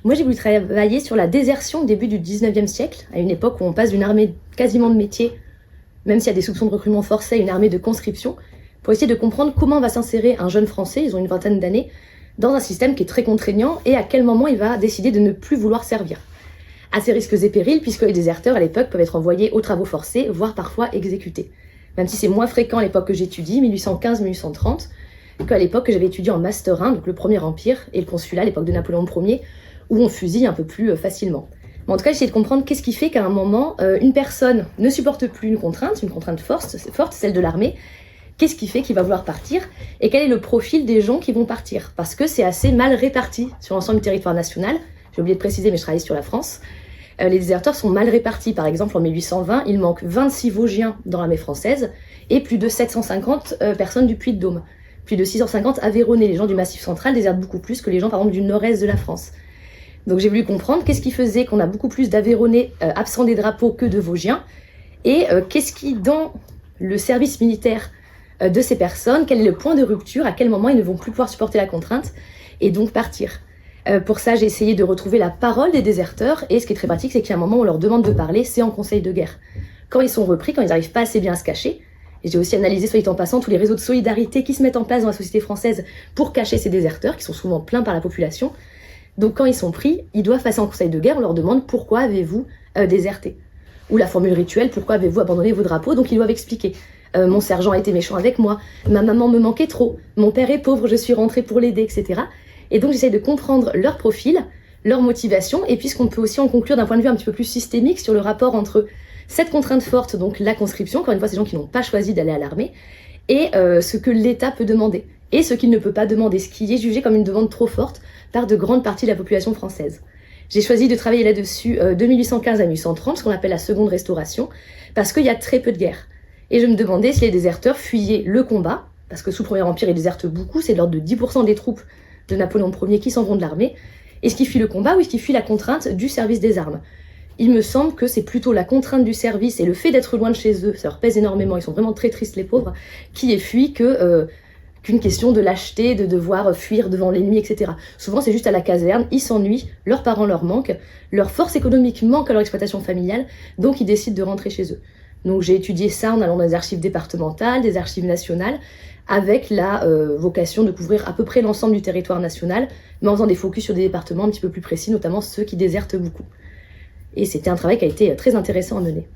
Moi, j'ai voulu travailler sur la désertion au début du 19e siècle, à une époque où on passe d'une armée quasiment de métier, même s'il y a des soupçons de recrutement forcé, à une armée de conscription, pour essayer de comprendre comment va s'insérer un jeune Français, ils ont une vingtaine d'années, dans un système qui est très contraignant et à quel moment il va décider de ne plus vouloir servir. À ses risques et périls, puisque les déserteurs à l'époque peuvent être envoyés aux travaux forcés, voire parfois exécutés. Même si c'est moins fréquent à l'époque que j'étudie, 1815-1830, qu'à l'époque que j'avais étudié en Master 1, donc le Premier Empire, et le consulat à l'époque de Napoléon Ier, où on fusille un peu plus facilement. Mais en tout cas, j'essaie de comprendre qu'est-ce qui fait qu'à un moment, une personne ne supporte plus une contrainte forte, celle de l'armée. Qu'est-ce qui fait qu'il va vouloir partir et quel est le profil des gens qui vont partir? Parce que c'est assez mal réparti sur l'ensemble du territoire national. J'ai oublié de préciser, mais je travaille sur la France. Les déserteurs sont mal répartis. Par exemple, en 1820, il manque 26 Vosgiens dans l'armée française et plus de 750 personnes du Puy-de-Dôme. Plus de 650 Aveyronnais. Les gens du Massif central désertent beaucoup plus que les gens, par exemple, du nord-est de la France. Donc j'ai voulu comprendre qu'est-ce qui faisait qu'on a beaucoup plus d'Aveyronnais absents des drapeaux que de Vosgiens et qu'est-ce qui, dans le service militaire de ces personnes, quel est le point de rupture, à quel moment ils ne vont plus pouvoir supporter la contrainte et donc partir. Pour ça, j'ai essayé de retrouver la parole des déserteurs et ce qui est très pratique, c'est qu'à un moment où on leur demande de parler, c'est en conseil de guerre. Quand ils sont repris, quand ils n'arrivent pas assez bien à se cacher, et j'ai aussi analysé, soit dit en passant, tous les réseaux de solidarité qui se mettent en place dans la société française pour cacher ces déserteurs, qui sont souvent plaints par la population. Donc quand ils sont pris, ils doivent passer en conseil de guerre, on leur demande pourquoi avez-vous déserté. Ou la formule rituelle, pourquoi avez-vous abandonné vos drapeaux, donc ils doivent expliquer. Mon sergent a été méchant avec moi, ma maman me manquait trop, mon père est pauvre, je suis rentrée pour l'aider, etc. Et donc j'essaie de comprendre leur profil, leur motivation, et puisqu'on peut aussi en conclure d'un point de vue un petit peu plus systémique sur le rapport entre cette contrainte forte, donc la conscription, encore une fois, ces gens qui n'ont pas choisi d'aller à l'armée, et ce que l'État peut demander, et ce qu'il ne peut pas demander, ce qui est jugé comme une demande trop forte par de grandes parties de la population française. J'ai choisi de travailler là-dessus de 1815 à 1830, ce qu'on appelle la seconde restauration, parce qu'il y a très peu de guerres. Et je me demandais si les déserteurs fuyaient le combat, parce que sous le Premier Empire, ils désertent beaucoup, c'est de l'ordre de 10% des troupes de Napoléon Ier qui s'en vont de l'armée. Est-ce qu'ils fuient le combat ou est-ce qu'ils fuient la contrainte du service des armes? Il me semble que c'est plutôt la contrainte du service et le fait d'être loin de chez eux, ça leur pèse énormément, ils sont vraiment très tristes les pauvres, qui est fui qu'une question de lâcheté, de devoir fuir devant l'ennemi, etc. Souvent c'est juste à la caserne, ils s'ennuient, leurs parents leur manquent, leur force économique manque à leur exploitation familiale, donc ils décident de rentrer chez eux. Donc j'ai étudié ça en allant dans des archives départementales, des archives nationales, avec la vocation de couvrir à peu près l'ensemble du territoire national, mais en faisant des focus sur des départements un petit peu plus précis, notamment ceux qui désertent beaucoup. Et c'était un travail qui a été très intéressant à mener.